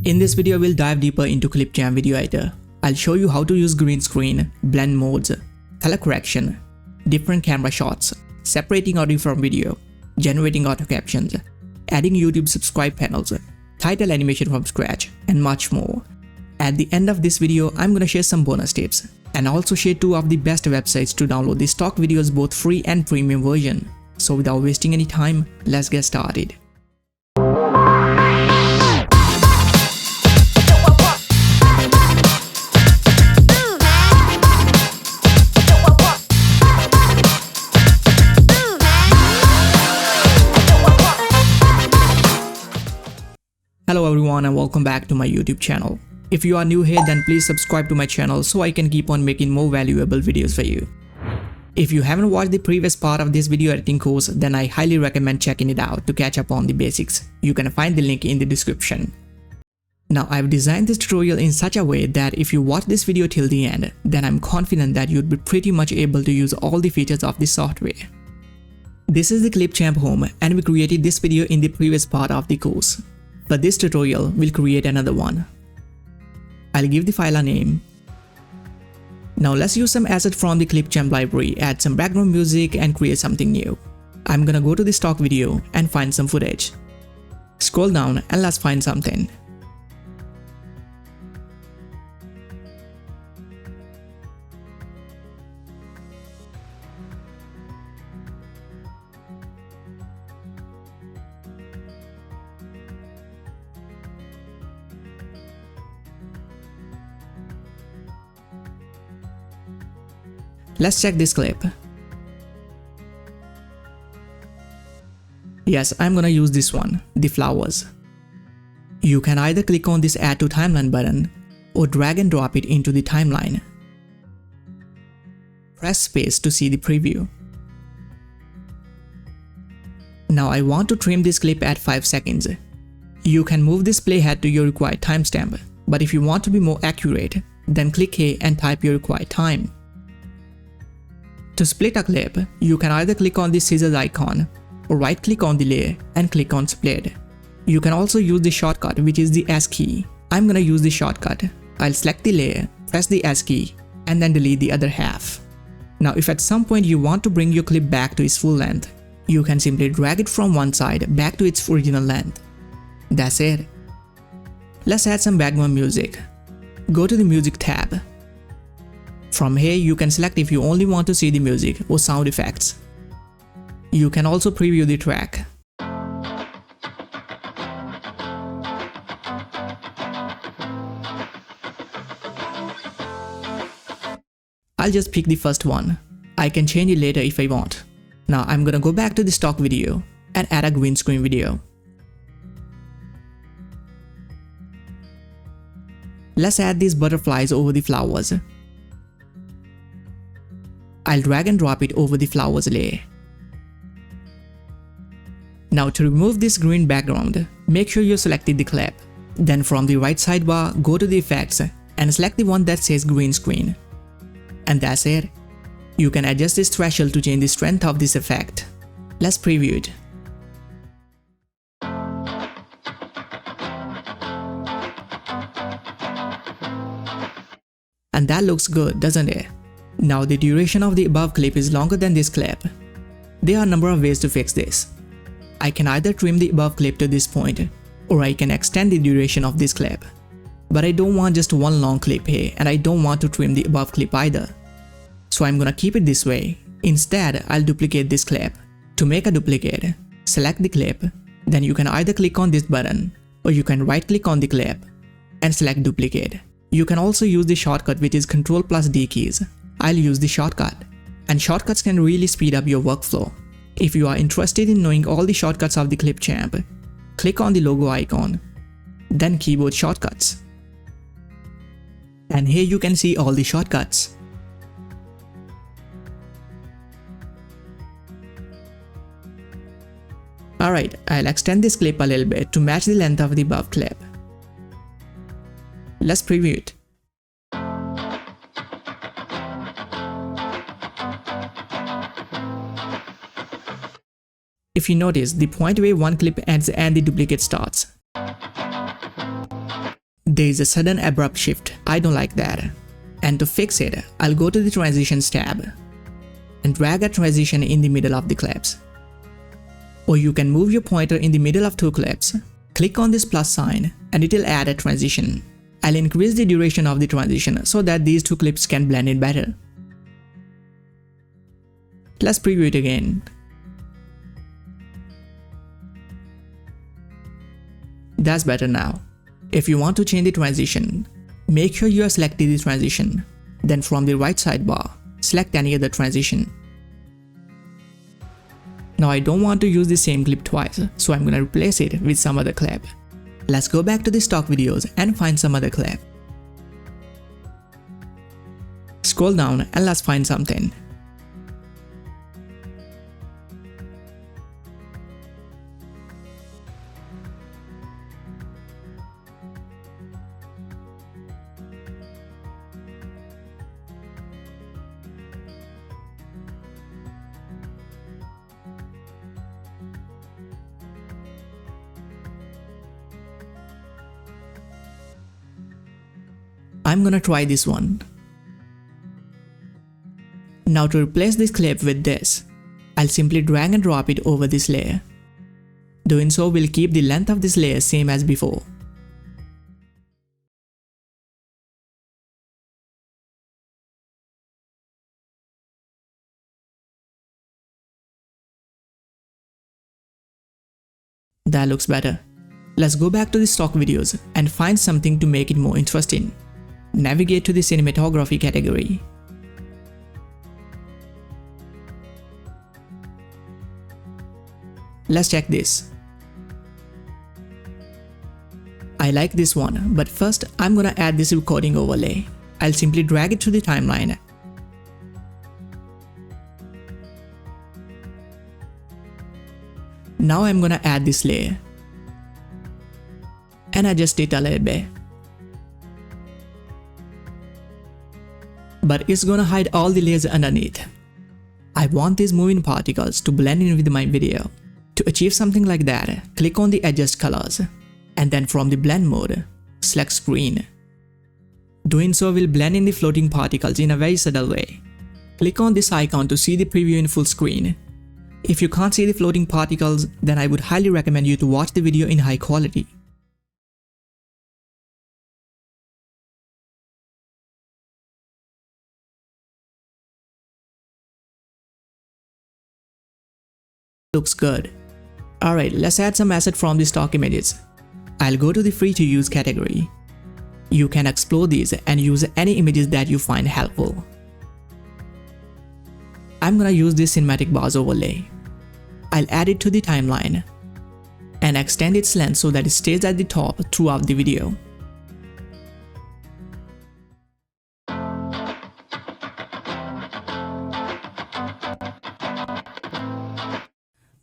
In this video, we'll dive deeper into Clipchamp Video Editor. I'll show you how to use green screen, blend modes, color correction, different camera shots, separating audio from video, generating auto captions, adding YouTube subscribe panels, title animation from scratch, and much more. At the end of this video, I'm gonna share some bonus tips and also share 2 of the best websites to download the stock videos, both free and premium version. So without wasting any time, let's get started. Hello everyone and welcome back to my YouTube channel. If you are new here, then please subscribe to my channel so I can keep on making more valuable videos for you. If you haven't watched the previous part of this video editing course, then I highly recommend checking it out to catch up on the basics. You can find the link in the description. Now, I've designed this tutorial in such a way that if you watch this video till the end, then I'm confident that you'd be pretty much able to use all the features of this software. This is the Clipchamp home, and we created this video in the previous part of the course. For this tutorial, we'll create another one. I'll give the file a name. Now let's use some assets from the Clipchamp library, add some background music and create something new. I'm gonna go to the stock video and find some footage. Scroll down and let's find something. Let's check this clip. Yes, I'm gonna use this one, the flowers. You can either click on this Add to Timeline button or drag and drop it into the timeline. Press space to see the preview. Now I want to trim this clip at 5 seconds. You can move this playhead to your required timestamp, but if you want to be more accurate, then click here and type your required time. To split a clip, you can either click on the scissors icon or right click on the layer and click on split. You can also use the shortcut, which is the S key. I'm gonna use the shortcut. I'll select the layer, press the S key, and then delete the other half. Now if at some point you want to bring your clip back to its full length, you can simply drag it from one side back to its original length. That's it. Let's add some background music. Go to the Music tab. From here, you can select if you only want to see the music or sound effects. You can also preview the track. I'll just pick the first one. I can change it later if I want. Now I'm gonna go back to the stock video and add a green screen video. Let's add these butterflies over the flowers. I'll drag and drop it over the flowers layer. Now to remove this green background, make sure you selected the clip. Then from the right sidebar, go to the effects and select the one that says green screen. And that's it. You can adjust this threshold to change the strength of this effect. Let's preview it. And that looks good, doesn't it? Now the duration of the above clip is longer than this clip. There are a number of ways to fix this. I can either trim the above clip to this point, or I can extend the duration of this clip. But I don't want just one long clip here, and I don't want to trim the above clip either. So I'm gonna keep it this way. Instead, I'll duplicate this clip. To make a duplicate, select the clip, then you can either click on this button, or you can right click on the clip and select duplicate. You can also use the shortcut, which is Ctrl+D keys. I'll use the shortcut, and shortcuts can really speed up your workflow. If you are interested in knowing all the shortcuts of the Clipchamp, click on the logo icon, then keyboard shortcuts. And here you can see all the shortcuts. Alright, I'll extend this clip a little bit to match the length of the above clip. Let's preview it. If you notice, the point where one clip ends and the duplicate starts. There is a sudden abrupt shift. I don't like that. And to fix it, I'll go to the Transitions tab and drag a transition in the middle of the clips. Or you can move your pointer in the middle of two clips. Click on this plus sign and it will add a transition. I'll increase the duration of the transition so that these two clips can blend in better. Let's preview it again. That's better now. If you want to change the transition, make sure you are selected the transition. Then from the right sidebar, select any other transition. Now I don't want to use the same clip twice, so I'm gonna replace it with some other clip. Let's go back to the stock videos and find some other clip. Scroll down and let's find something. I'm gonna try this one. Now to replace this clip with this, I'll simply drag and drop it over this layer. Doing so will keep the length of this layer same as before. That looks better. Let's go back to the stock videos and find something to make it more interesting. Navigate to the cinematography category. Let's check this. I like this one, but first I'm gonna add this recording overlay. I'll simply drag it to the timeline. Now I'm gonna add this layer and adjust it a little bit. But it's gonna hide all the layers underneath. I want these moving particles to blend in with my video. To achieve something like that, click on the Adjust Colors and then from the Blend mode, select Screen. Doing so will blend in the floating particles in a very subtle way. Click on this icon to see the preview in full screen. If you can't see the floating particles, then I would highly recommend you to watch the video in high quality. Looks good. Alright, let's add some assets from the stock images. I'll go to the free to use category. You can explore these and use any images that you find helpful. I'm gonna use this cinematic bars overlay. I'll add it to the timeline and extend its length so that it stays at the top throughout the video.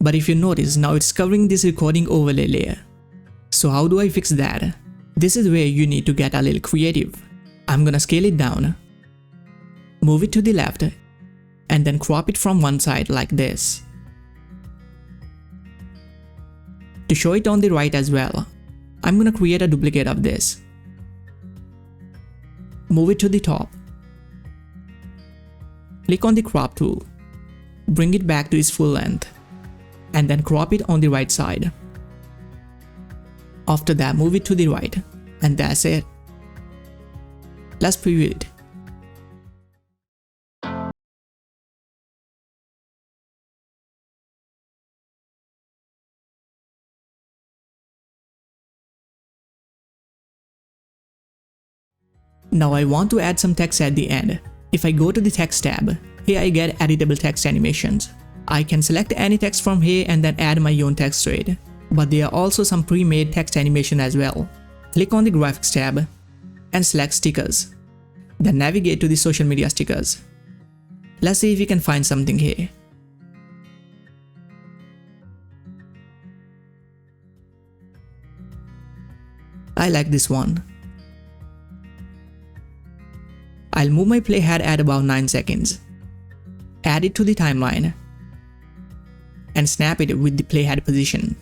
But if you notice, now it's covering this recording overlay layer. So how do I fix that? This is where you need to get a little creative. I'm gonna scale it down, move it to the left, and then crop it from one side like this. To show it on the right as well, I'm gonna create a duplicate of this. Move it to the top. Click on the crop tool. Bring it back to its full length. And then crop it on the right side. After that, move it to the right. And that's it. Let's preview it. Now I want to add some text at the end. If I go to the text tab, here I get editable text animations. I can select any text from here and then add my own text to it. But there are also some pre-made text animation as well. Click on the graphics tab and select stickers. Then navigate to the social media stickers. Let's see if we can find something here. I like this one. I'll move my playhead at about 9 seconds. Add it to the timeline and snap it with the playhead position.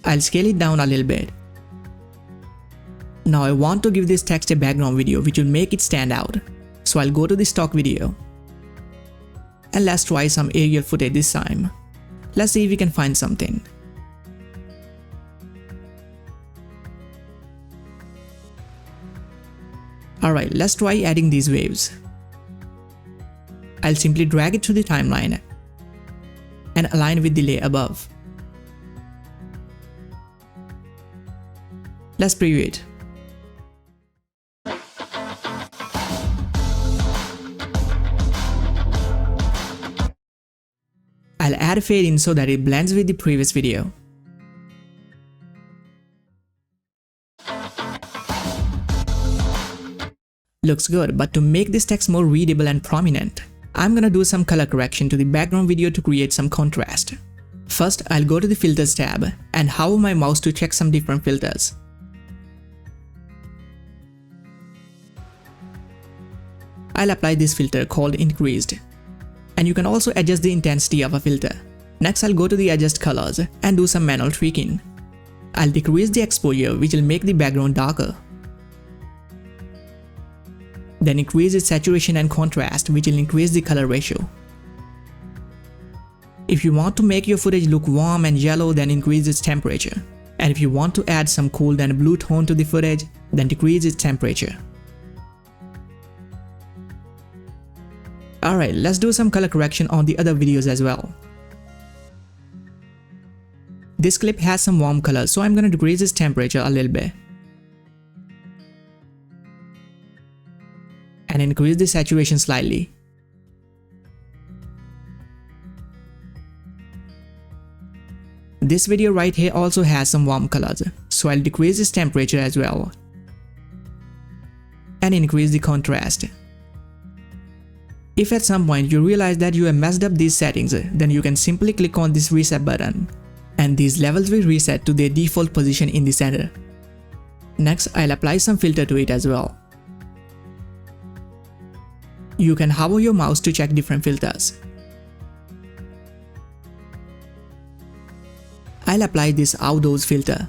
I'll scale it down a little bit Now I want to give this text a background video which will make it stand out. So I'll go to the stock video. And let's try some aerial footage this time. Let's see if we can find something. Alright, let's try adding these waves. I'll simply drag it to the timeline and align with the layer above. Let's preview it. I'll add a fade in so that it blends with the previous video. Looks good, but to make this text more readable and prominent, I'm gonna do some color correction to the background video to create some contrast. First, I'll go to the Filters tab and hover my mouse to check some different filters. I'll apply this filter called Increased. And you can also adjust the intensity of a filter. Next, I'll go to the Adjust Colors and do some manual tweaking. I'll decrease the exposure, which will make the background darker. Then increase its saturation and contrast, which will increase the color ratio. If you want to make your footage look warm and yellow, then increase its temperature. And if you want to add some cool and blue tone to the footage, then decrease its temperature. Alright, let's do some color correction on the other videos as well. This clip has some warm colors, so I'm gonna decrease its temperature a little bit. And increase the saturation slightly. This video right here also has some warm colors, so I'll decrease its temperature as well. And increase the contrast. If at some point you realize that you have messed up these settings, then you can simply click on this reset button, and these levels will reset to their default position in the center. Next, I'll apply some filter to it as well. You can hover your mouse to check different filters. I'll apply this outdoors filter.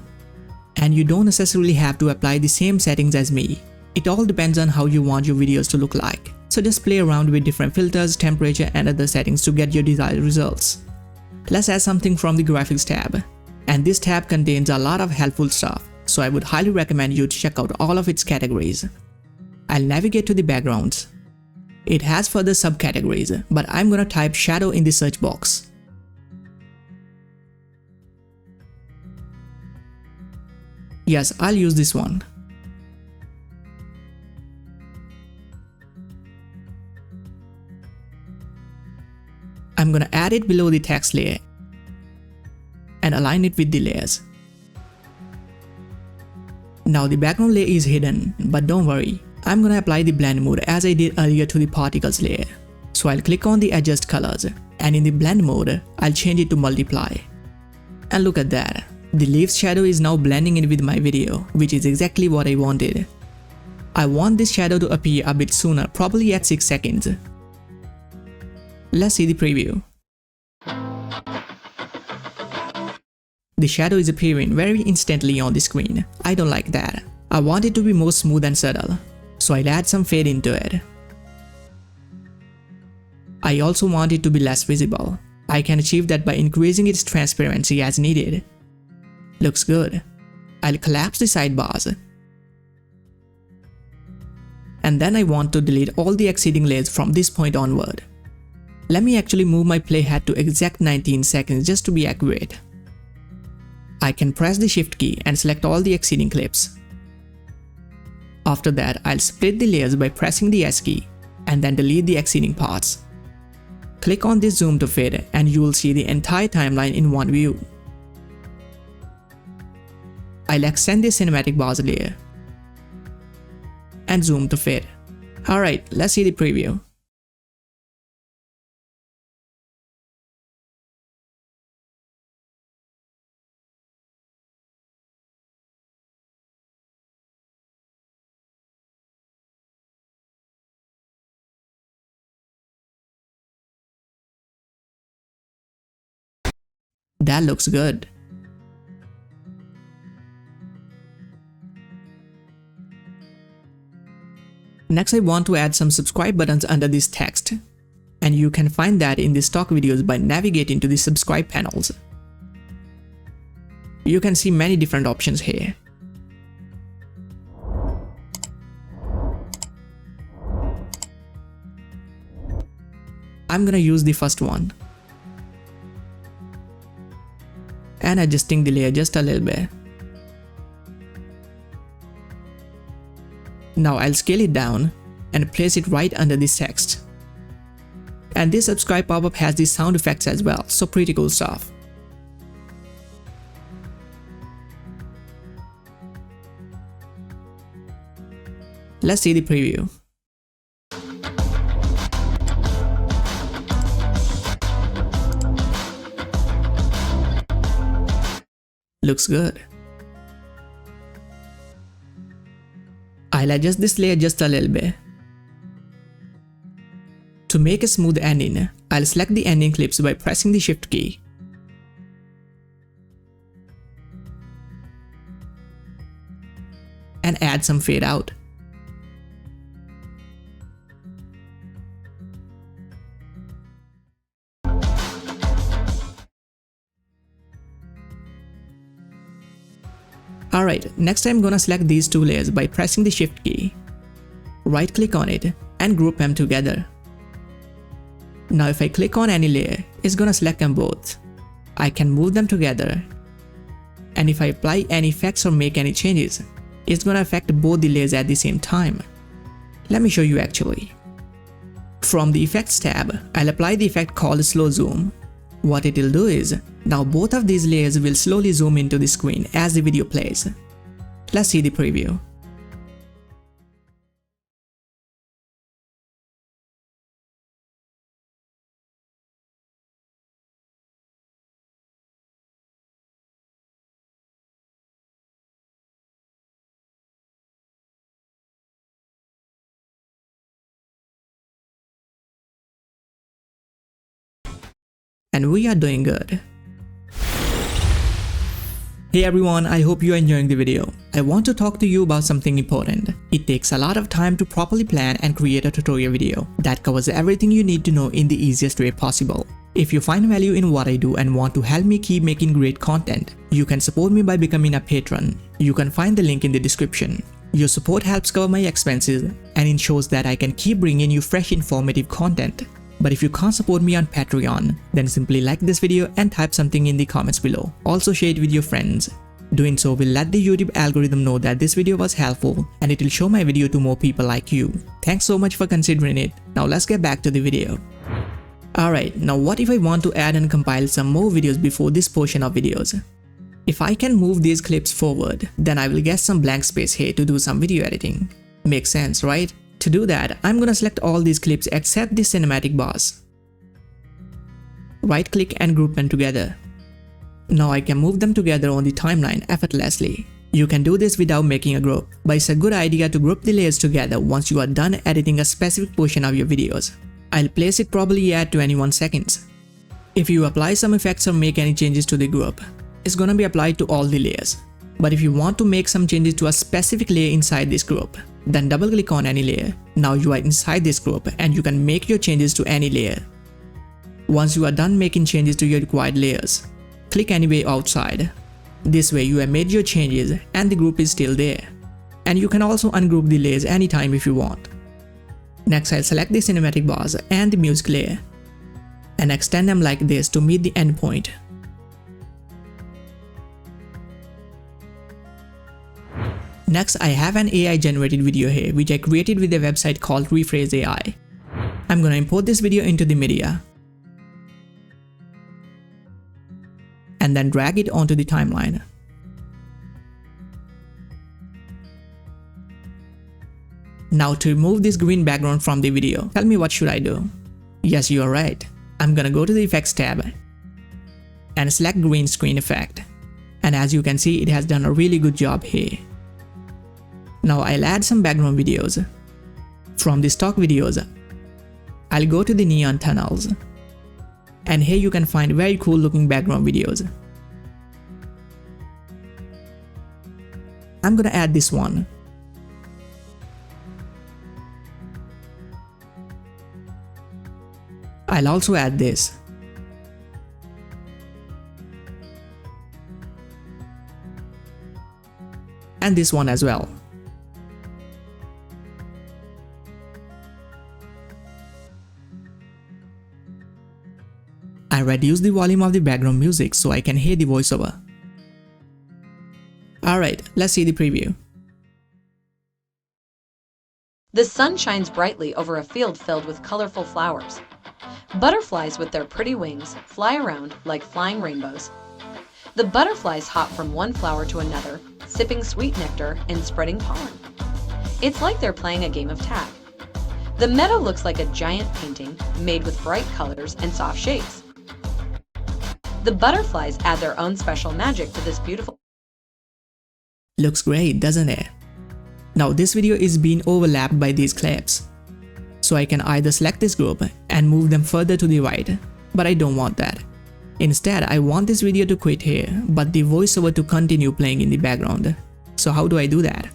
And you don't necessarily have to apply the same settings as me. It all depends on how you want your videos to look like. So just play around with different filters, temperature and other settings to get your desired results. Let's add something from the Graphics tab. And this tab contains a lot of helpful stuff, so I would highly recommend you to check out all of its categories. I'll navigate to the backgrounds. It has further subcategories, but I'm gonna type shadow in the search box. Yes, I'll use this one. I'm gonna add it below the text layer and align it with the layers. Now the background layer is hidden, but don't worry, I'm gonna apply the blend mode as I did earlier to the particles layer. So I'll click on the Adjust Colors, and in the blend mode, I'll change it to Multiply. And look at that, the leaf's shadow is now blending in with my video, which is exactly what I wanted. I want this shadow to appear a bit sooner, probably at 6 seconds. Let's see the preview. The shadow is appearing very instantly on the screen. I don't like that. I want it to be more smooth and subtle, so I'll add some fade into it. I also want it to be less visible. I can achieve that by increasing its transparency as needed. Looks good. I'll collapse the sidebars. And then I want to delete all the exceeding layers from this point onward. Let me actually move my playhead to exact 19 seconds just to be accurate. I can press the Shift key and select all the exceeding clips. After that, I'll split the layers by pressing the S key and then delete the exceeding parts. Click on this zoom to fade and you will see the entire timeline in one view. I'll extend the cinematic bars layer and zoom to fade. Alright, let's see the preview. That looks good. Next, I want to add some subscribe buttons under this text. And you can find that in the stock videos by navigating to the subscribe panels. You can see many different options here. I'm gonna use the first one. And adjusting the layer just a little bit. Now I'll scale it down and place it right under this text. And this subscribe pop-up has these sound effects as well, so pretty cool stuff. Let's see the preview. Looks good. I'll adjust this layer just a little bit. To make a smooth ending, I'll select the ending clips by pressing the Shift key. And add some fade out. Alright, next I'm gonna select these two layers by pressing the Shift key. Right click on it and group them together. Now if I click on any layer, it's gonna select them both. I can move them together. And if I apply any effects or make any changes, it's gonna affect both the layers at the same time. Let me show you actually. From the Effects tab, I'll apply the effect called Slow Zoom. What it will do is, now both of these layers will slowly zoom into the screen as the video plays. Let's see the preview. And we are doing good. Hey everyone, I hope you are enjoying the video. I want to talk to you about something important. It takes a lot of time to properly plan and create a tutorial video that covers everything you need to know in the easiest way possible. If you find value in what I do and want to help me keep making great content, you can support me by becoming a patron. You can find the link in the description. Your support helps cover my expenses and ensures that I can keep bringing you fresh informative content. But if you can't support me on Patreon, then simply like this video and type something in the comments below. Also share it with your friends. Doing so will let the YouTube algorithm know that this video was helpful and it will show my video to more people like you. Thanks so much for considering it. Now let's get back to the video. Alright, now what if I want to add and compile some more videos before this portion of videos? If I can move these clips forward, then I will get some blank space here to do some video editing. Makes sense, right? To do that, I'm gonna select all these clips except the cinematic bars. Right click and group them together. Now I can move them together on the timeline effortlessly. You can do this without making a group, but it's a good idea to group the layers together once you are done editing a specific portion of your videos. I'll place it probably at 21 seconds. If you apply some effects or make any changes to the group, it's gonna be applied to all the layers. But if you want to make some changes to a specific layer inside this group, then double click on any layer. Now you are inside this group and you can make your changes to any layer. Once you are done making changes to your required layers, click anywhere outside. This way you have made your changes and the group is still there. And you can also ungroup the layers anytime if you want. Next I'll select the cinematic bars and the music layer and extend them like this to meet the endpoint. Next, I have an AI generated video here which I created with a website called Rephrase AI. I'm gonna import this video into the media and then drag it onto the timeline. Now to remove this green background from the video, tell me what should I do? Yes, you are right. I'm gonna go to the Effects tab and select Green Screen Effect. And as you can see, it has done a really good job here. Now I'll add some background videos. From the stock videos, I'll go to the neon tunnels. And here you can find very cool looking background videos. I'm gonna add this one. I'll also add this. And this one as well. I reduce the volume of the background music so I can hear the voiceover. Alright, let's see the preview. The sun shines brightly over a field filled with colorful flowers. Butterflies with their pretty wings fly around like flying rainbows. The butterflies hop from one flower to another, sipping sweet nectar and spreading pollen. It's like they're playing a game of tag. The meadow looks like a giant painting made with bright colors and soft shapes. The butterflies add their own special magic to this beautiful. Looks great, doesn't it? Now this video is being overlapped by these clips. So I can either select this group and move them further to the right, but I don't want that. Instead, I want this video to quit here, but the voiceover to continue playing in the background. So how do I do that?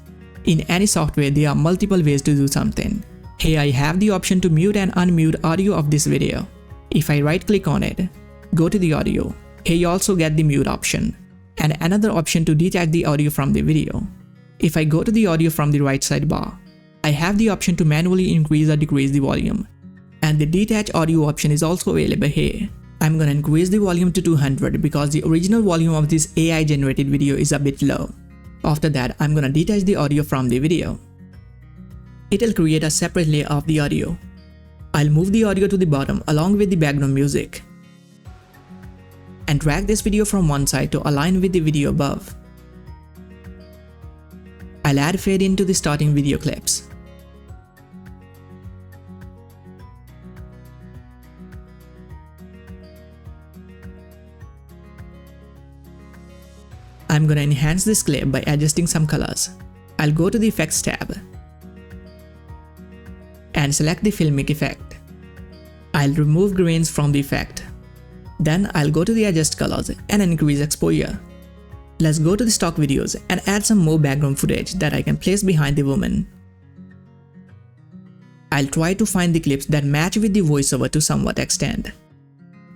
In any software, there are multiple ways to do something. Here I have the option to mute and unmute audio of this video. If I right click on it, go to the audio, here you also get the mute option, and another option to detach the audio from the video. If I go to the audio from the right sidebar, I have the option to manually increase or decrease the volume, and the detach audio option is also available here. I'm gonna increase the volume to 200 because the original volume of this AI generated video is a bit low. After that, I'm gonna detach the audio from the video. It'll create a separate layer of the audio. I'll move the audio to the bottom along with the background music, and drag this video from one side to align with the video above. I'll add fade into the starting video clips. I'm gonna enhance this clip by adjusting some colors. I'll go to the Effects tab and select the filmic effect. I'll remove grains from the effect. Then I'll go to the Adjust Colors and increase exposure. Let's go to the stock videos and add some more background footage that I can place behind the woman. I'll try to find the clips that match with the voiceover to somewhat extent.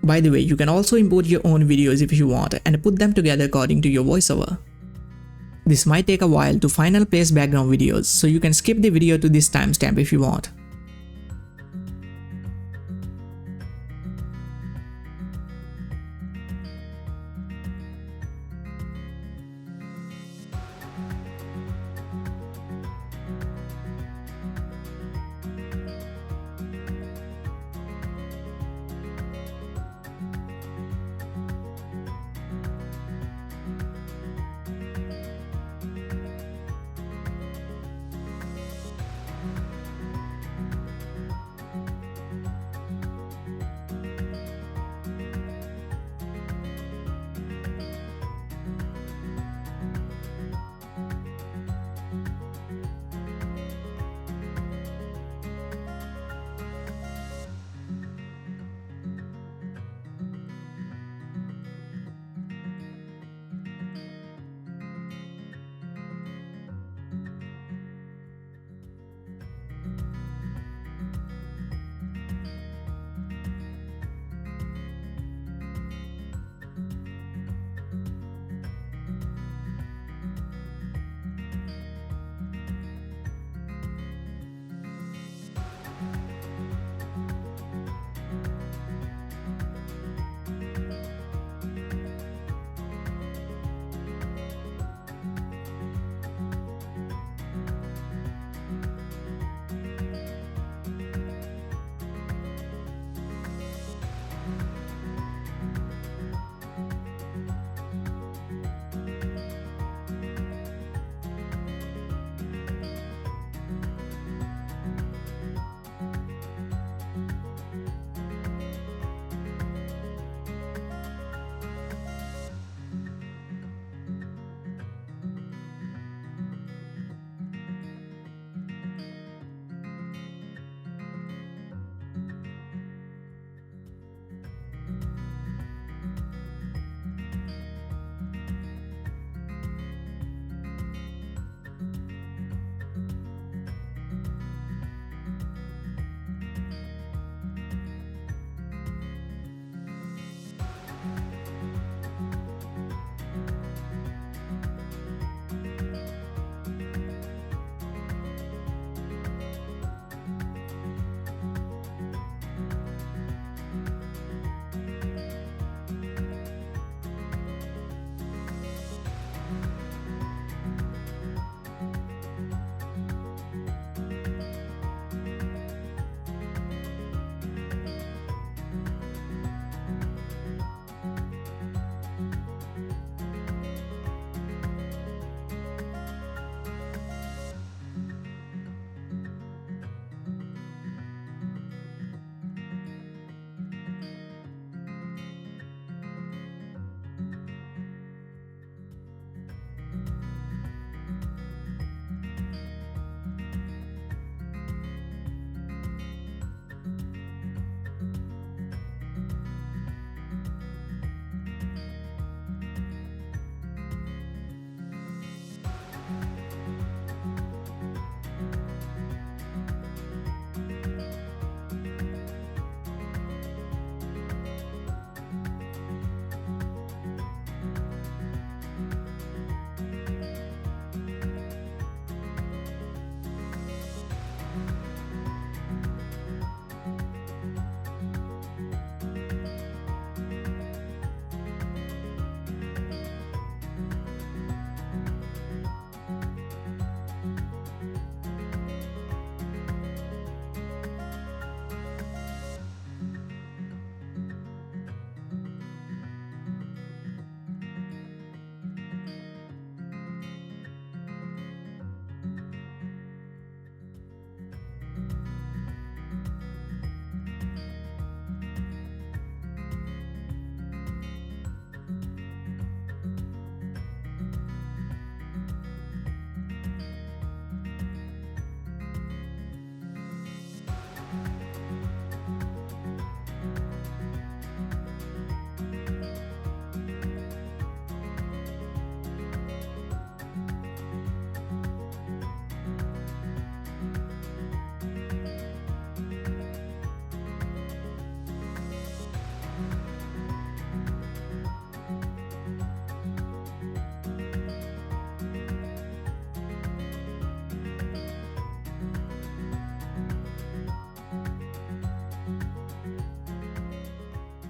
By the way, you can also import your own videos if you want and put them together according to your voiceover. This might take a while to finally place background videos, so you can skip the video to this timestamp if you want.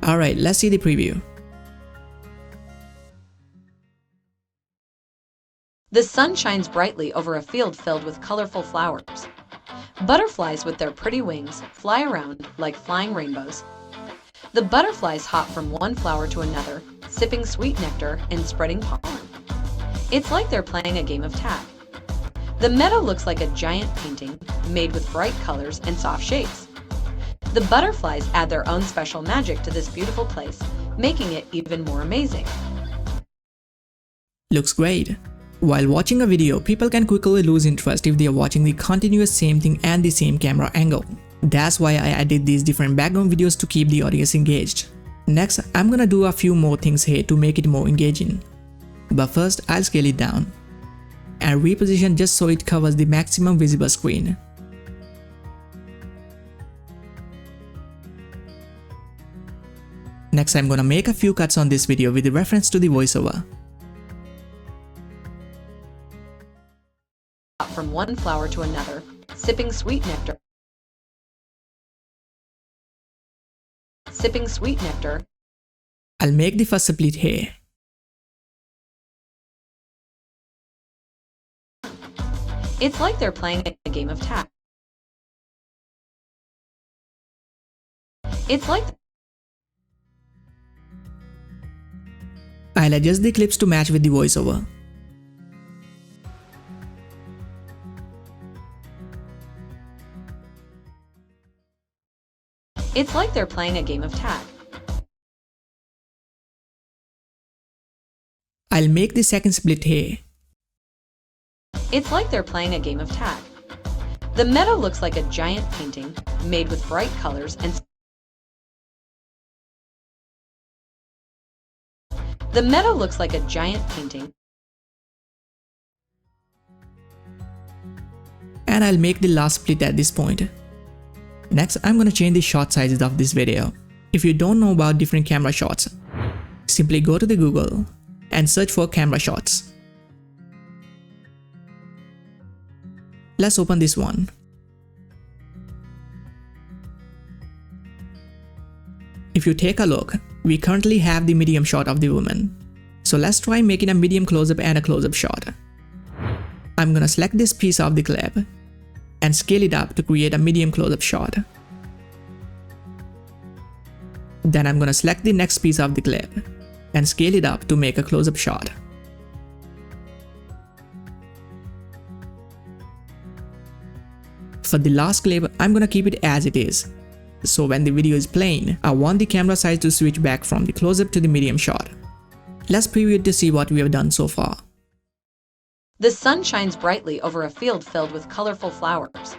Alright, let's see the preview. The sun shines brightly over a field filled with colorful flowers. Butterflies with their pretty wings fly around like flying rainbows. The butterflies hop from one flower to another, sipping sweet nectar and spreading pollen. It's like they're playing a game of tag. The meadow looks like a giant painting made with bright colors and soft shapes. The butterflies add their own special magic to this beautiful place, making it even more amazing. Looks great. While watching a video, people can quickly lose interest if they are watching the continuous same thing and the same camera angle. That's why I added these different background videos to keep the audience engaged. Next, I'm gonna do a few more things here to make it more engaging. But first, I'll scale it down and reposition just so it covers the maximum visible screen. Next, I'm gonna make a few cuts on this video with reference to the voiceover. From one flower to another, sipping sweet nectar. Sipping sweet nectar. I'll make the first split here. It's like they're playing a game of tag. It's like I'll adjust the clips to match with the voiceover. It's like they're playing a game of tag. I'll make the second split here. It's like they're playing a game of tag. The meadow looks like a giant painting made with bright colors and The meadow looks like a giant painting. And I'll make the last split at this point. Next, I'm gonna change the shot sizes of this video. If you don't know about different camera shots, simply go to the Google and search for camera shots. Let's open this one. If you take a look, we currently have the medium shot of the woman. So let's try making a medium close-up and a close-up shot. I'm gonna select this piece of the clip and scale it up to create a medium close-up shot. Then I'm gonna select the next piece of the clip and scale it up to make a close-up shot. For the last clip, I'm gonna keep it as it is. So when the video is playing, I want the camera size to switch back from the close-up to the medium shot. Let's preview it to see what we have done so far. The sun shines brightly over a field filled with colorful flowers.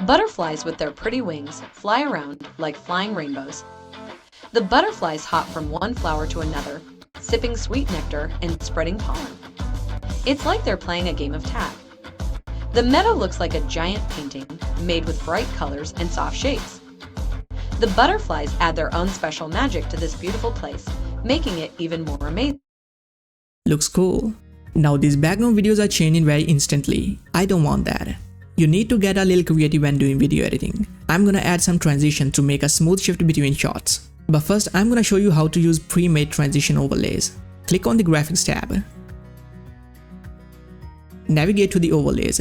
Butterflies with their pretty wings fly around like flying rainbows. The butterflies hop from one flower to another, sipping sweet nectar and spreading pollen. It's like they're playing a game of tag. The meadow looks like a giant painting made with bright colors and soft shapes. The butterflies add their own special magic to this beautiful place, making it even more amazing. Looks cool. Now these background videos are changing very instantly. I don't want that. You need to get a little creative when doing video editing. I'm gonna add some transition to make a smooth shift between shots. But first, I'm gonna show you how to use pre-made transition overlays. Click on the Graphics tab. Navigate to the Overlays.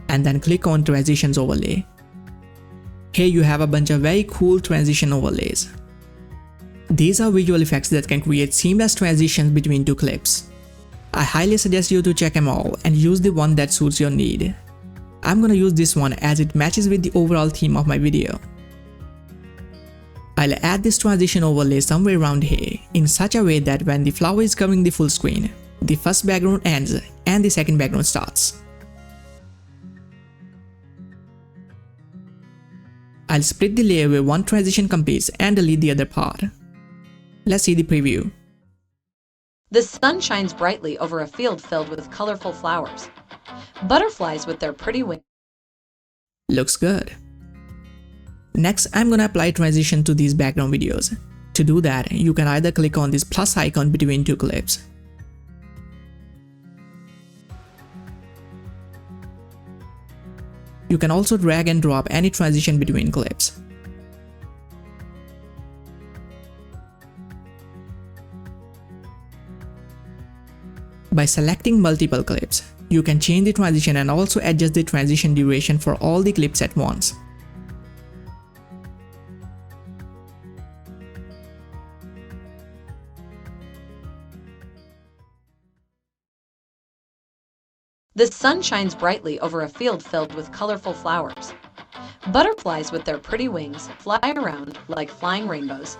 And then click on Transitions overlay. Here you have a bunch of very cool transition overlays. These are visual effects that can create seamless transitions between two clips. I highly suggest you to check them all and use the one that suits your need. I'm gonna use this one as it matches with the overall theme of my video. I'll add this transition overlay somewhere around here in such a way that when the flower is covering the full screen, the first background ends and the second background starts. I'll split the layer where one transition completes and delete the other part. Let's see the preview. The sun shines brightly over a field filled with colorful flowers. Butterflies with their pretty wings. Looks good. Next, I'm gonna apply transition to these background videos. To do that, you can either click on this plus icon between two clips. You can also drag and drop any transition between clips. By selecting multiple clips, you can change the transition and also adjust the transition duration for all the clips at once. The sun shines brightly over a field filled with colorful flowers. Butterflies with their pretty wings fly around like flying rainbows.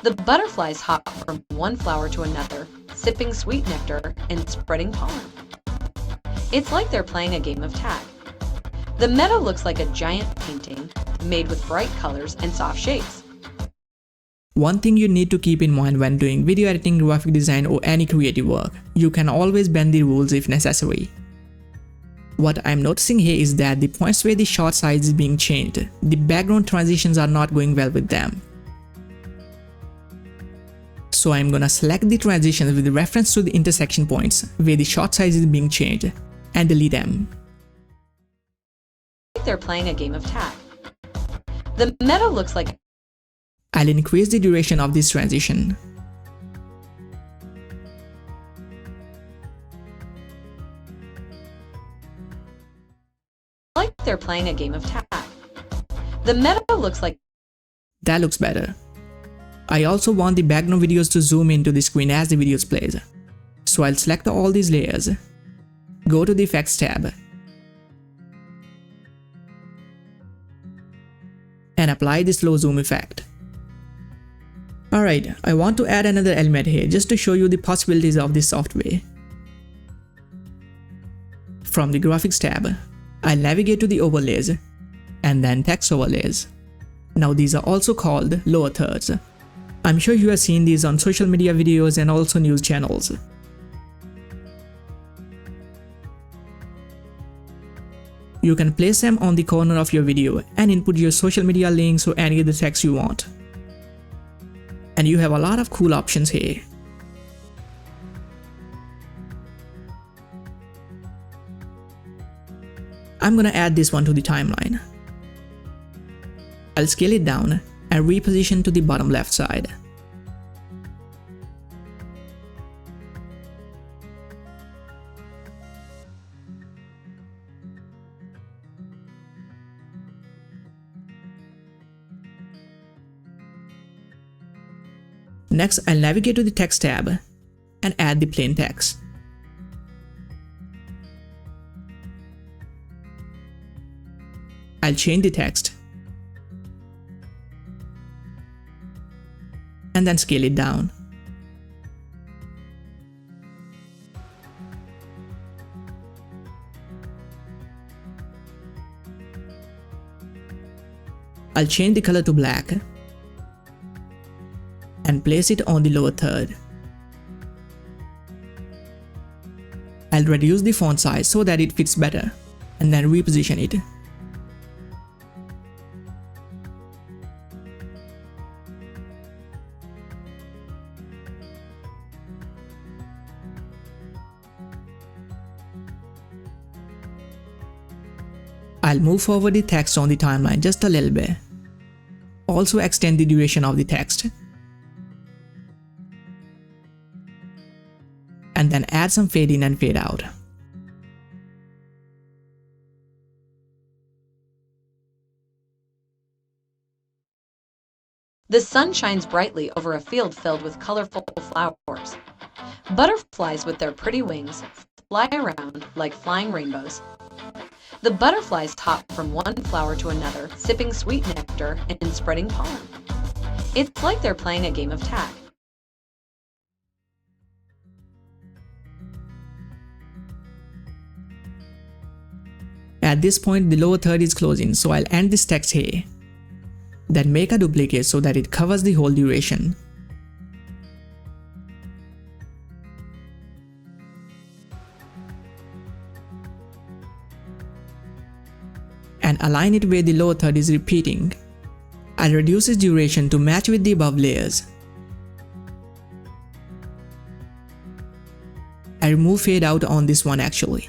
The butterflies hop from one flower to another, sipping sweet nectar and spreading pollen. It's like they're playing a game of tag. The meadow looks like a giant painting made with bright colors and soft shapes. One thing you need to keep in mind when doing video editing, graphic design, or any creative work, you can always bend the rules if necessary. What I'm noticing here is that the points where the shot size is being changed, the background transitions are not going well with them. So I'm gonna select the transitions with reference to the intersection points where the shot size is being changed and delete them. They're playing a game of tag. The meadow looks like I'll increase the duration of this transition. they're playing a game of tag. The meadow looks like that looks better. I also want the background videos to zoom into the screen as the videos plays. So I'll select all these layers, go to the Effects tab, and apply the slow zoom effect. Alright, I want to add another element here just to show you the possibilities of this software. From the Graphics tab, I'll navigate to the Overlays and then Text Overlays. Now these are also called lower thirds. I'm sure you have seen these on social media videos and also news channels. You can place them on the corner of your video and input your social media links or any other text you want. And you have a lot of cool options here. I'm gonna add this one to the timeline. I'll scale it down and reposition to the bottom left side. Next, I'll navigate to the Text tab and add the plain text. I'll change the text and then scale it down. I'll change the color to black and place it on the lower third. I'll reduce the font size so that it fits better and then reposition it. I'll move forward the text on the timeline just a little bit. Also extend the duration of the text. And then add some fade in and fade out. The sun shines brightly over a field filled with colorful flowers. Butterflies with their pretty wings fly around like flying rainbows. The butterflies hop from one flower to another, sipping sweet nectar and spreading pollen. It's like they're playing a game of tag. At this point, the lower third is closing, so I'll end this text here. Then make a duplicate so that it covers the whole duration. And align it where the lower third is repeating. I'll reduce its duration to match with the above layers. I remove fade out on this one actually.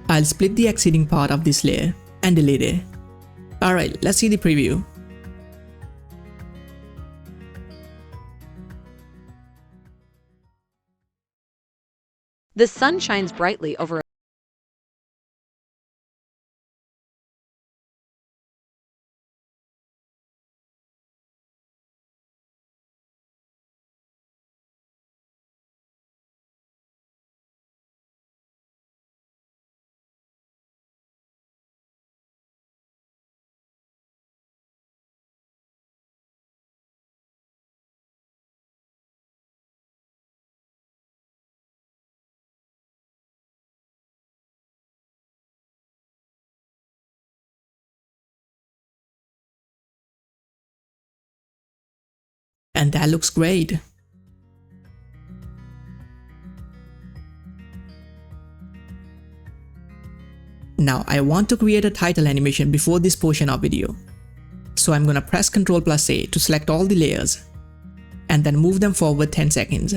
I'll split the exceeding part of this layer and delete it. Alright, let's see the preview. The sun shines brightly over a And that looks great. Now I want to create a title animation before this portion of video. So I'm gonna press Ctrl+A to select all the layers and then move them forward 10 seconds.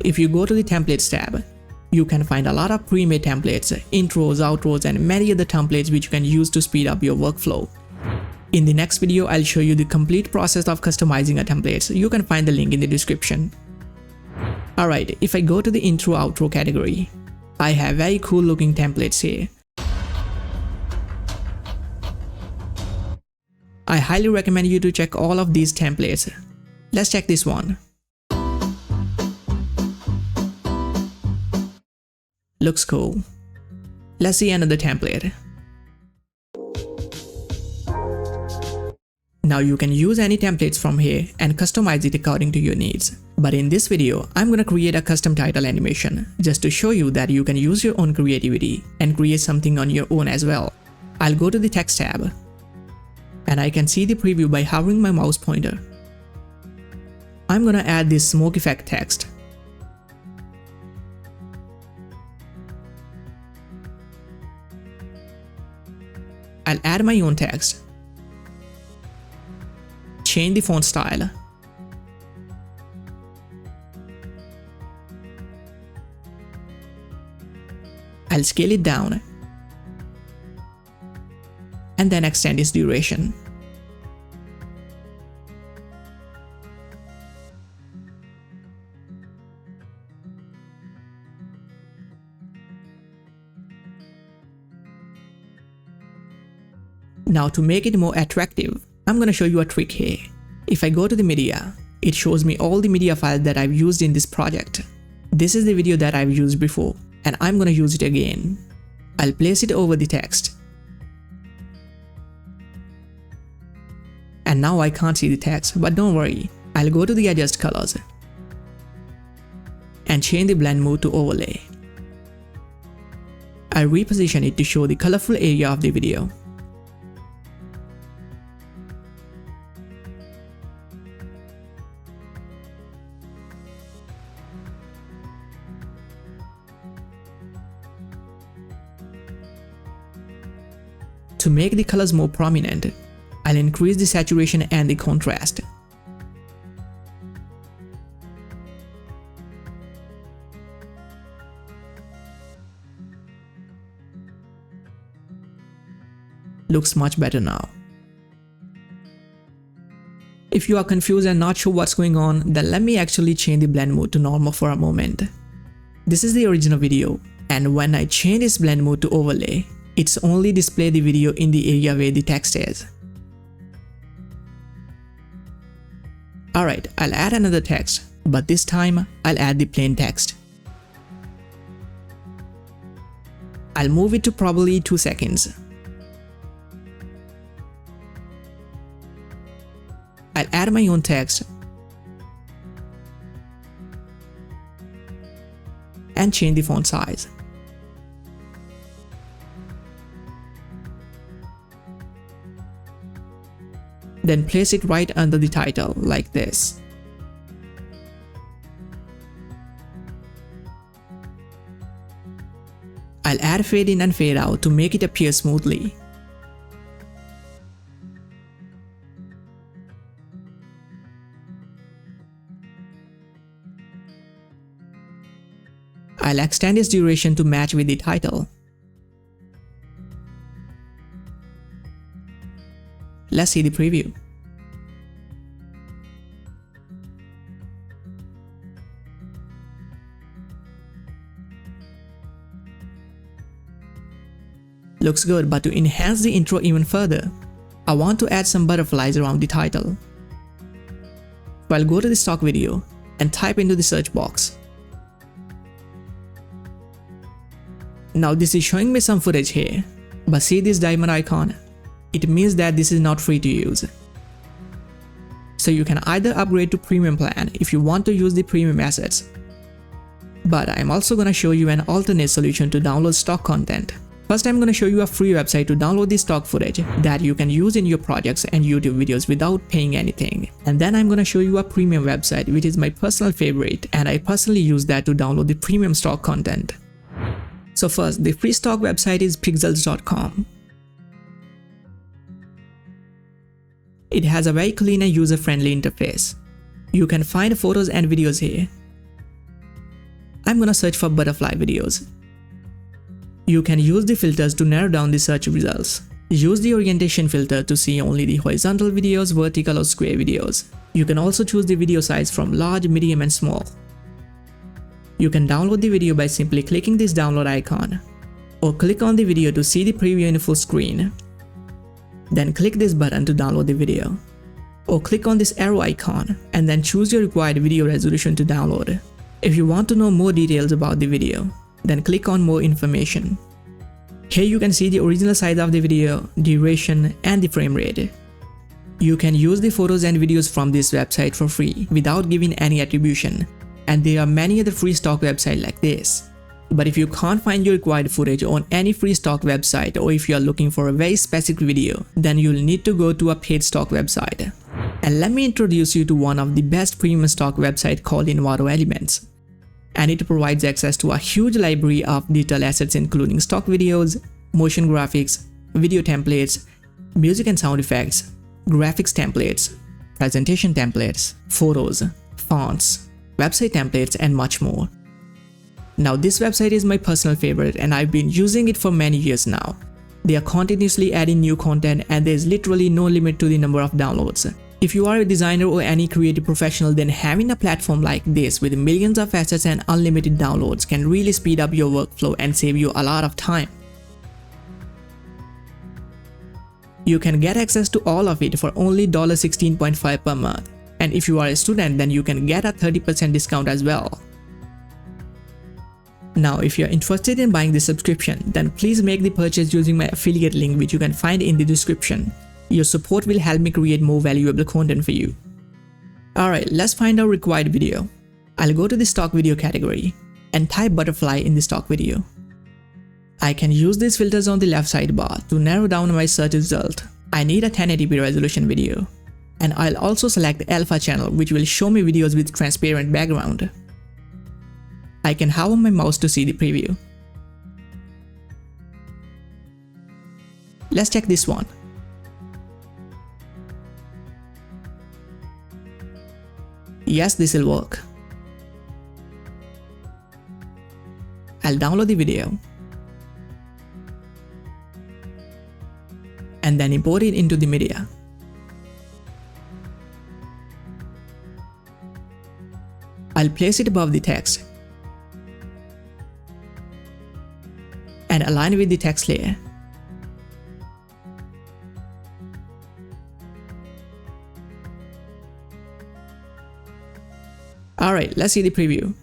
If you go to the Templates tab, you can find a lot of pre-made templates, intros, outros, and many other templates which you can use to speed up your workflow. In the next video, I'll show you the complete process of customizing a template. You can find the link in the description. Alright, if I go to the intro outro category, I have very cool looking templates here. I highly recommend you to check all of these templates. Let's check this one. Looks cool. Let's see another template. Now you can use any templates from here and customize it according to your needs. But in this video, I'm gonna create a custom title animation just to show you that you can use your own creativity and create something on your own as well. I'll go to the text tab and I can see the preview by hovering my mouse pointer. I'm gonna add this smoke effect text. I'll add my own text. Change the font style. I'll scale it down and then extend its duration. Now to make it more attractive, I'm gonna show you a trick here. If I go to the media, it shows me all the media files that I've used in this project. This is the video that I've used before, and I'm gonna use it again. I'll place it over the text. And now I can't see the text, but don't worry. I'll go to the adjust colors and change the blend mode to overlay. I'll reposition it to show the colorful area of the video. To make the colors more prominent, I'll increase the saturation and the contrast. Looks much better now. If you are confused and not sure what's going on, then let me actually change the blend mode to normal for a moment. This is the original video, and when I change this blend mode to overlay, it's only display the video in the area where the text is. Alright, I'll add another text, but this time I'll add the plain text. I'll move it to probably 2 seconds. I'll add my own text and change the font size. Then place it right under the title like this. I'll add fade in and fade out to make it appear smoothly. I'll I'll extend its duration to match with the title. Let's see the preview. Looks good, but to enhance the intro even further, I want to add some butterflies around the title. So I'll go to the stock video and type into the search box. Now this is showing me some footage here, but see this diamond icon? It means that this is not free to use. So you can either upgrade to premium plan if you want to use the premium assets. But I'm also gonna show you an alternate solution to download stock content. First, I'm gonna show you a free website to download the stock footage that you can use in your projects and YouTube videos without paying anything. And then I'm gonna show you a premium website which is my personal favorite, and I personally use that to download the premium stock content. So first, the free stock website is pixels.com. It has a very clean and user-friendly interface. You can find photos and videos here. I'm gonna search for butterfly videos. You can use the filters to narrow down the search results. Use the orientation filter to see only the horizontal videos, vertical or square videos. You can also choose the video size from large, medium and small. You can download the video by simply clicking this download icon, or click on the video to see the preview in full screen. Then click this button to download the video, or click on this arrow icon and then choose your required video resolution to download. If you want to know more details about the video, then click on more information. Here you can see the original size of the video, duration and the frame rate. You can use the photos and videos from this website for free without giving any attribution, and there are many other free stock websites like this. But if you can't find your required footage on any free stock website, or if you are looking for a very specific video, then you'll need to go to a paid stock website. And let me introduce you to one of the best premium stock websites called Envato Elements. And it provides access to a huge library of digital assets including stock videos, motion graphics, video templates, music and sound effects, graphics templates, presentation templates, photos, fonts, website templates and much more. Now this website is my personal favorite and I've been using it for many years now. They are continuously adding new content and there's literally no limit to the number of downloads. If you are a designer or any creative professional, then having a platform like this with millions of assets and unlimited downloads can really speed up your workflow and save you a lot of time. You can get access to all of it for only $16.5 per month. And if you are a student, then you can get a 30% discount as well. Now, if you're interested in buying the subscription, then please make the purchase using my affiliate link which you can find in the description. Your support will help me create more valuable content for you. Alright, let's find our required video. I'll go to the stock video category and type butterfly in the stock video. I can use these filters on the left sidebar to narrow down my search result. I need a 1080p resolution video. And I'll also select alpha channel which will show me videos with transparent background. I can hover my mouse to see the preview. Let's check this one. Yes, this will work. I'll download the video and then import it into the media. I'll place it above the text and align with the text layer. Alright, let's see the preview.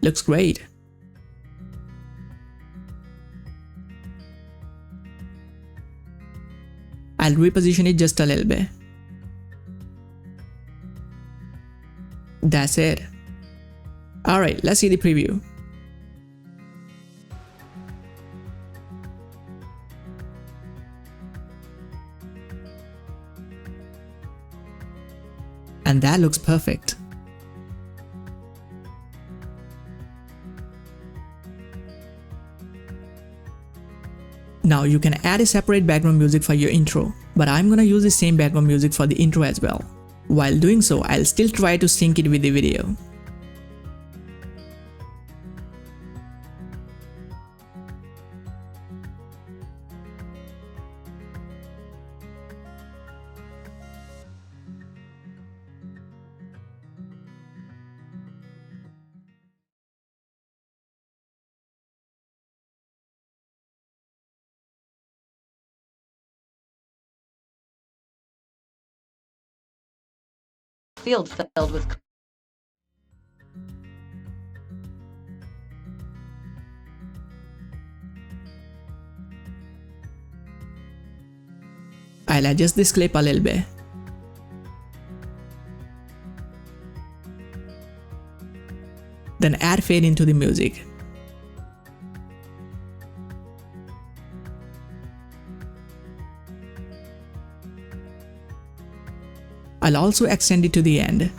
Looks great. I'll reposition it just a little bit. That's it. Alright, let's see the preview. And that looks perfect. Now you can add a separate background music for your intro, but I'm gonna use the same background music for the intro as well. While doing so, I'll still try to sync it with the video. Field filled with I'll adjust this clip a little bit. Then add fade into the music. I'll also extend it to the end.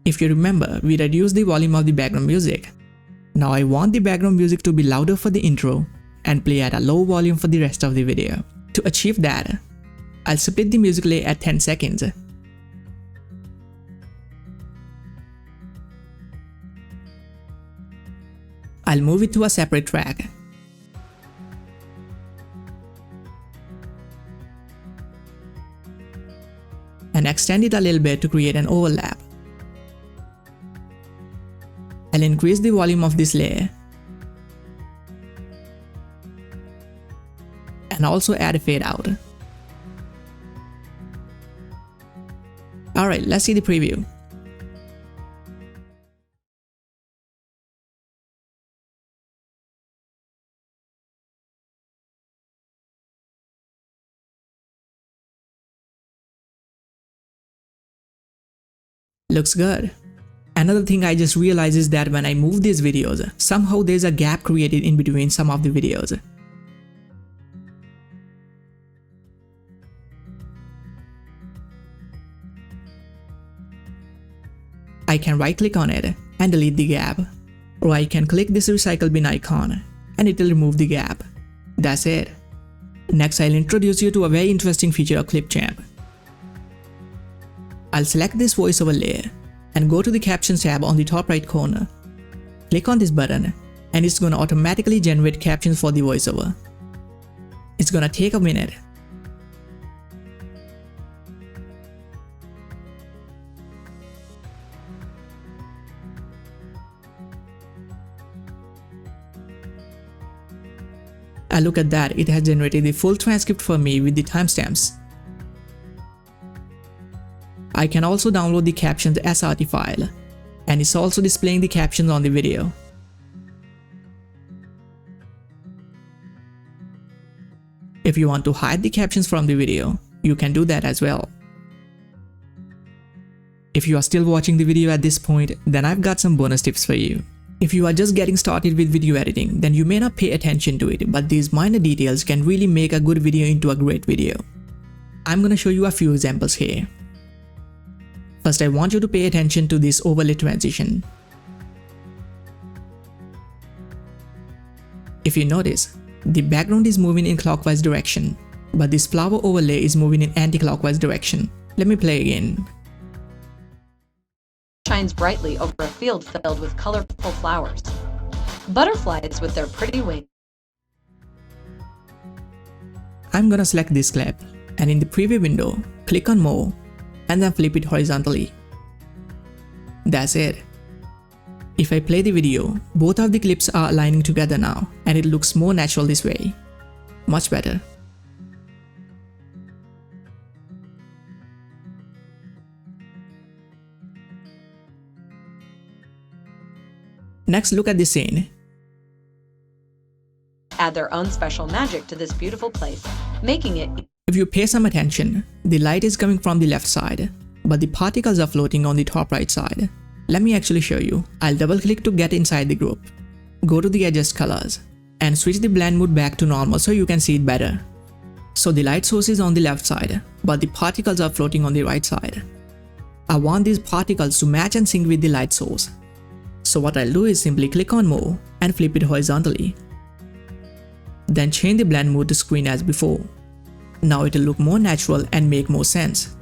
If you remember, we reduced the volume of the background music. Now I want the background music to be louder for the intro and play at a low volume for the rest of the video. To achieve that, I'll split the music delay at 10 seconds. I'll move it to a separate track. And extend it a little bit to create an overlap. I'll increase the volume of this layer and also add a fade out. Alright, let's see the preview. Looks good. Another thing I just realized is that when I move these videos, somehow there's a gap created in between some of the videos. I can right click on it and delete the gap, or I can click this recycle bin icon and it will remove the gap. That's it. Next, I'll introduce you to a very interesting feature of Clipchamp. I'll select this voiceover layer and go to the Captions tab on the top right corner. Click on this button and it's gonna automatically generate captions for the voiceover. It's gonna take a minute. And look at that, it has generated the full transcript for me with the timestamps. I can also download the captions SRT file, and it's also displaying the captions on the video. If you want to hide the captions from the video, you can do that as well. If you are still watching the video at this point, then I've got some bonus tips for you. If you are just getting started with video editing, then you may not pay attention to it, but these minor details can really make a good video into a great video. I'm gonna show you a few examples here. First, I want you to pay attention to this overlay transition. If you notice, the background is moving in clockwise direction, but this flower overlay is moving in anti-clockwise direction. Let me play again. Shines brightly over a field filled with colorful flowers. Butterflies with their pretty wings. I'm gonna select this clip, and in the preview window, click on More, and then flip it horizontally. That's it. If I play the video, both of the clips are aligning together now, and it looks more natural this way. Much better. Next, look at the scene. Add their own special magic to this beautiful place, making it. If you pay some attention, the light is coming from the left side, but the particles are floating on the top right side. Let me actually show you. I'll double click to get inside the group. Go to the adjust colors and switch the blend mode back to normal so you can see it better. So the light source is on the left side, but the particles are floating on the right side. I want these particles to match and sync with the light source. So what I'll do is simply click on more and flip it horizontally. Then change the blend mode to screen as before. Now it'll look more natural and make more sense.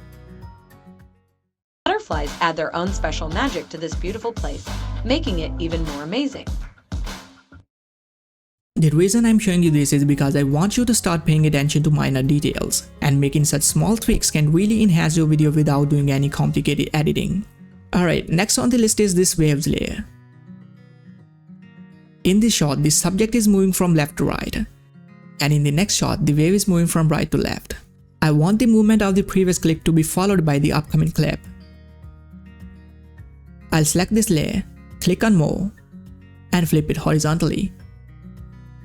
Butterflies add their own special magic to this beautiful place, making it even more amazing. The reason I'm showing you this is because I want you to start paying attention to minor details, and making such small tweaks can really enhance your video without doing any complicated editing. Alright, next on the list is this waves layer. In this shot, the subject is moving from left to right, and in the next shot, the wave is moving from right to left. I want the movement of the previous clip to be followed by the upcoming clip. I'll select this layer, click on more, and flip it horizontally.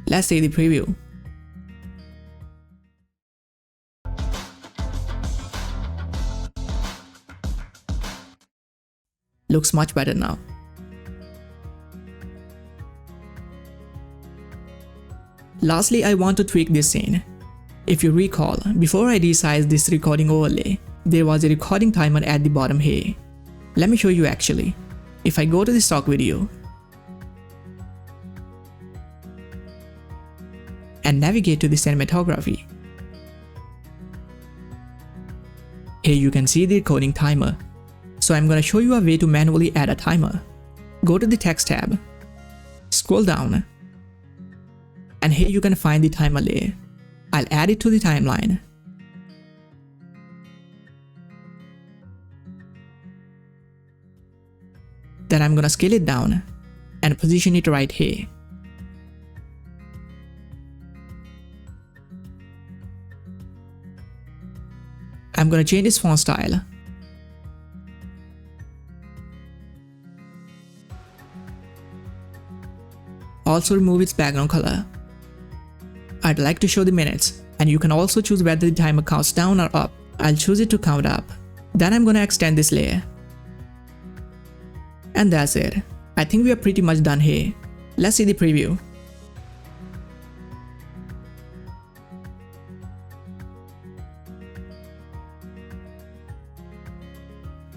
Let's see the preview. Looks much better now. Lastly, I want to tweak this scene. If you recall, before I resized this recording overlay, there was a recording timer at the bottom here. Let me show you actually. If I go to the stock video and navigate to the cinematography, here you can see the recording timer. So I'm gonna show you a way to manually add a timer. Go to the text tab, scroll down, and here you can find the timer layer. I'll add it to the timeline. Then I'm gonna scale it down and position it right here. I'm gonna change its font style. Also remove its background color. I'd like to show the minutes, and you can also choose whether the timer counts down or up. I'll choose it to count up. Then I'm gonna extend this layer. And that's it. I think we are pretty much done here. Let's see the preview.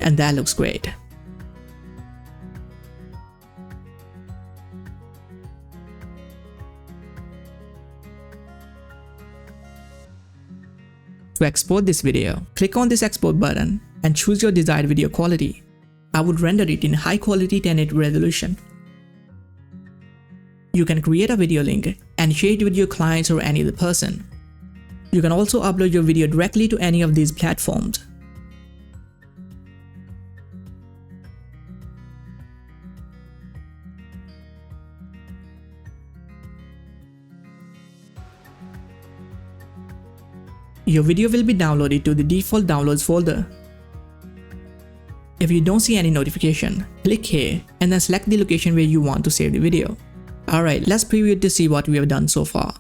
And that looks great. To export this video, click on this export button and choose your desired video quality. I would render it in high quality 1080 resolution. You can create a video link and share it with your clients or any other person. You can also upload your video directly to any of these platforms. Your video will be downloaded to the default downloads folder. If you don't see any notification, click here and then select the location where you want to save the video. Alright, let's preview it to see what we have done so far.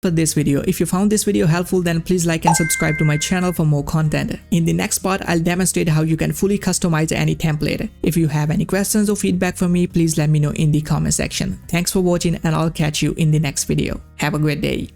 For this video. If you found this video helpful, then please like and subscribe to my channel for more content. In the next part, I'll demonstrate how you can fully customize any template. If you have any questions or feedback for me, please let me know in the comment section. Thanks for watching and I'll catch you in the next video. Have a great day.